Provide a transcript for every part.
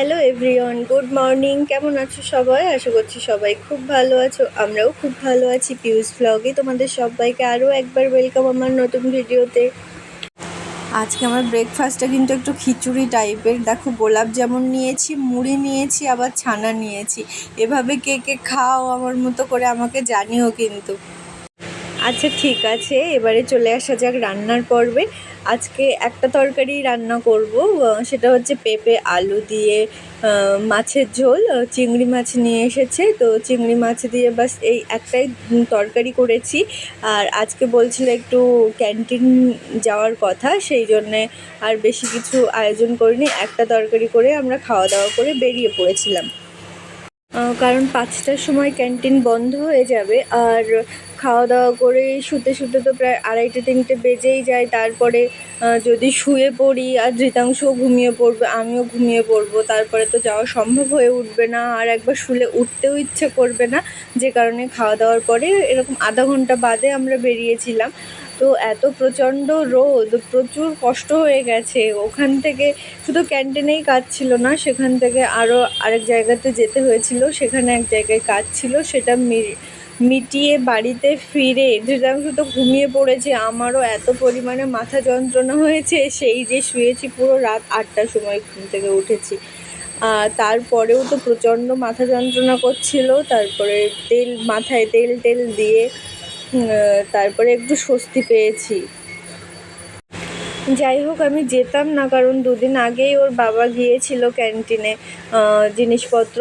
Hello everyone, good morning. কেমন আছো সবাই? আশা করছি সবাই খুব ভালো আছো। আমরাও খুব ভালো আছি। পিউস ব্লগে তোমাদের সবাইকে আরও একবার ওয়েলকাম আমার নতুন ভিডিওতে। আজকে আমার ব্রেকফাস্টটা কিন্তু একটু খিচুড়ি টাইপের। দেখো, গোলাপ জামুন নিয়েছি, মুড়ি নিয়েছি, আবার ছানা নিয়েছি। এভাবে কে কে খাও আমার মতো করে আমাকে জানিও কিন্তু। আচ্ছা ঠিক আছে, এবারে চলে আসা যাক রান্নার পর্বে। আজকে একটা তরকারি রান্না করব, সেটা হচ্ছে পেঁপে আলু দিয়ে মাছের ঝোল। চিংড়ি মাছ নিয়ে এসেছে, তো চিংড়ি মাছ দিয়ে বাস এই একটাই তরকারি করেছি। আর আজকে বলছিল একটু ক্যান্টিন যাওয়ার কথা, সেই জন্যে আর বেশি কিছু আয়োজন করিনি। একটা তরকারি করে আমরা খাওয়া দাওয়া করে বেরিয়ে পড়েছিলাম, কারণ 5টার সময় ক্যান্টিন বন্ধ হয়ে যাবে। আর খাওয়া দাওয়া করে শুতে শুতে তো প্রায় 2:30-3টে বেজেই যায়। তারপরে যদি শুয়ে পড়ি আর ধৃতাংশও ঘুমিয়ে পড়বে, আমিও ঘুমিয়ে পড়বো, তারপরে তো যাওয়া সম্ভব হয়ে উঠবে না। আর একবার শুলে উঠতেও ইচ্ছে করবে না, যে কারণে খাওয়া দাওয়ার পরে এরকম আধা ঘন্টা বাদে আমরা বেরিয়েছিলাম। তো এত প্রচণ্ড রোদ, প্রচুর কষ্ট হয়ে গেছে। ওখান থেকে শুধু ক্যান্টিনেই কাজ ছিল না, সেখান থেকে আরও আরেক জায়গাতে যেতে হয়েছিল। সেখানে এক জায়গায় কাজ ছিল, সেটা মিটিয়ে বাড়িতে ফিরে ধৃতাংশ তো ঘুমিয়ে পড়েছে। আমারও এত পরিমাণে মাথা যন্ত্রণা হয়েছে, সেই যে শুয়েছি পুরো রাত 8টার সময় ঘুম থেকে উঠেছি। তারপরেও তো প্রচণ্ড মাথা যন্ত্রণা করছিল। তারপরে মাথায় তেল দিয়ে তারপরে একটু স্বস্তি পেয়েছি। যাই হোক, আমি যেতাম না, কারণ 2 দিন আগেই ওর বাবা গিয়েছিল ক্যান্টিনে। জিনিসপত্র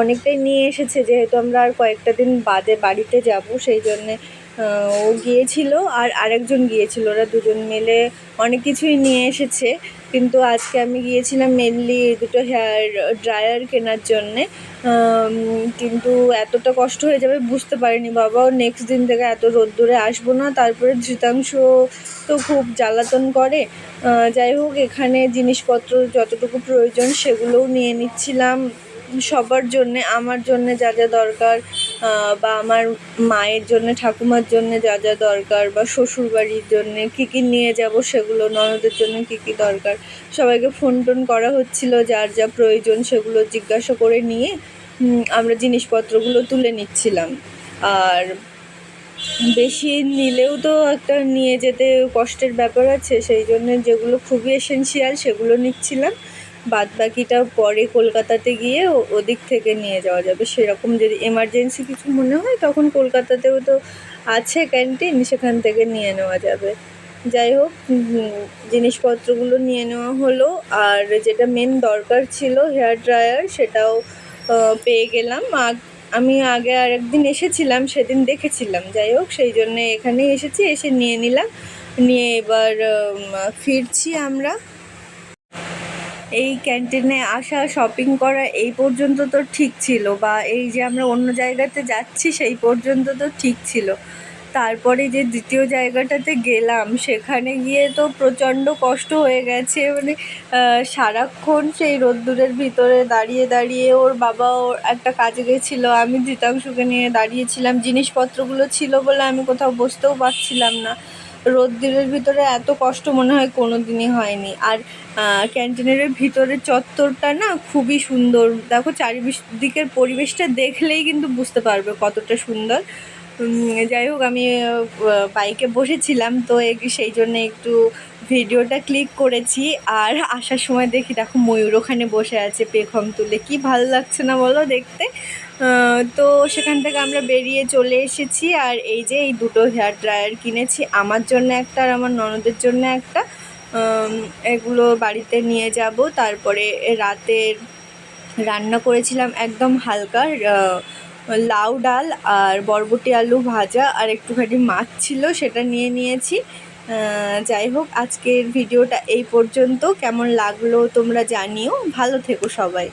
অনেকটাই নিয়ে এসেছে, যেহেতু আমরা আর কয়েকটা দিন বাদে বাড়িতে যাব, সেই জন্যে ও গিয়েছিল আর আরেকজন গিয়েছিল। ওরা দুজন মিলে অনেক কিছুই নিয়ে এসেছে। কিন্তু আজকে আমি গিয়েছিলাম মেনলি দুটো হেয়ার ড্রায়ার কেনার জন্যে। কিন্তু এতটা কষ্ট হয়ে যাবে বুঝতে পারিনি। বাবাও নেক্সট দিন থেকে এত রোদ্দুরে আসবো না। তারপরে ধৃতাংশ তো খুব জ্বালাতন করে। যাই হোক, এখানে জিনিসপত্র যতটুকু প্রয়োজন সেগুলোও নিয়ে নিচ্ছিলাম সবার জন্যে। আমার জন্যে যা যা দরকার, বা আমার মায়ের জন্যে, ঠাকুমার জন্যে যা যা দরকার, বা শ্বশুরবাড়ির জন্যে কী কী নিয়ে যাব সেগুলো, ননদের জন্য কী কী দরকার, সবাইকে ফোন টোন করা হচ্ছিল। যার যা প্রয়োজন সেগুলো জিজ্ঞাসা করে নিয়ে আমরা জিনিসপত্রগুলো তুলে নিচ্ছিলাম। আর বেশি নিলেও তো একটা নিয়ে যেতে কষ্টের ব্যাপার আছে, সেই জন্য যেগুলো খুবই এসেনশিয়াল সেগুলো নিচ্ছিলাম। বাদ বাকিটা পরে কলকাতাতে গিয়ে ওদিক থেকে নিয়ে যাওয়া যাবে। সেরকম যদি এমার্জেন্সি কিছু মনে হয় তখন কলকাতাতেও তো আছে ক্যান্টিন, সেখান থেকে নিয়ে নেওয়া যাবে। যাই হোক, জিনিসপত্রগুলো নিয়ে নেওয়া হলো। আর যেটা মেন দরকার ছিল, হেয়ার ড্রায়ার, সেটাও পেয়ে গেলাম। আমি আগে আরেকদিন এসেছিলাম, সেদিন দেখেছিলাম। যাই হোক, সেই জন্যে এখানেই এসেছি, এসে নিয়ে নিলাম। নিয়ে এবার ফিরছি আমরা। এই ক্যান্টিনে আসা, শপিং করা এই পর্যন্ত তো ঠিক ছিল, বা এই যে আমরা অন্য জায়গাতে যাচ্ছি সেই পর্যন্ত তো ঠিক ছিল। তারপরে যে দ্বিতীয় জায়গাটাতে গেলাম, সেখানে গিয়ে তো প্রচণ্ড কষ্ট হয়ে গেছে। মানে সারাক্ষণ সেই রোদ্দুরের ভিতরে দাঁড়িয়ে দাঁড়িয়ে, ওর বাবাও একটা কাজে গেছিলো, আমি ধৃতাংশুকে নিয়ে দাঁড়িয়েছিলাম। জিনিসপত্রগুলো ছিল বলে আমি কোথাও বসতেও পারছিলাম না। রোদ্দুরের ভিতরে এত কষ্ট মনে হয় কোনো দিনই হয়নি। আর ক্যান্টিনের ভিতরের চত্বরটা না খুবই সুন্দর। দেখো, চারিদিকের পরিবেশটা দেখলেই কিন্তু বুঝতে পারবে কতটা সুন্দর। যাই হোক, আমি বাইকে বসেছিলাম, তো সেই জন্যে একটু ভিডিওটা ক্লিক করেছি। আর আসার সময় দেখি, দেখো, ময়ূর ওখানে বসে আছে পেখম তুলে। কি ভালো লাগছে না বলো দেখতে? তো সেখান থেকে আমরা বেরিয়ে চলে এসেছি। আর এই যে এই দুটো হেয়ার ড্রায়ার কিনেছি, আমার জন্য একটা আর আমার ননদের জন্য একটা। এগুলো বাড়িতে নিয়ে যাব। তারপরে রাতের রান্না করেছিলাম একদম হালকা, লাউ ডাল আর বরবটি আলু ভাজা, আর একটুখানি মাছ ছিল, সেটা নিয়ে নিয়েছি। যাই হোক, আজকের ভিডিওটা এই পর্যন্ত। কেমন লাগলো তোমরা জানিও। ভালো থেকো সবাই।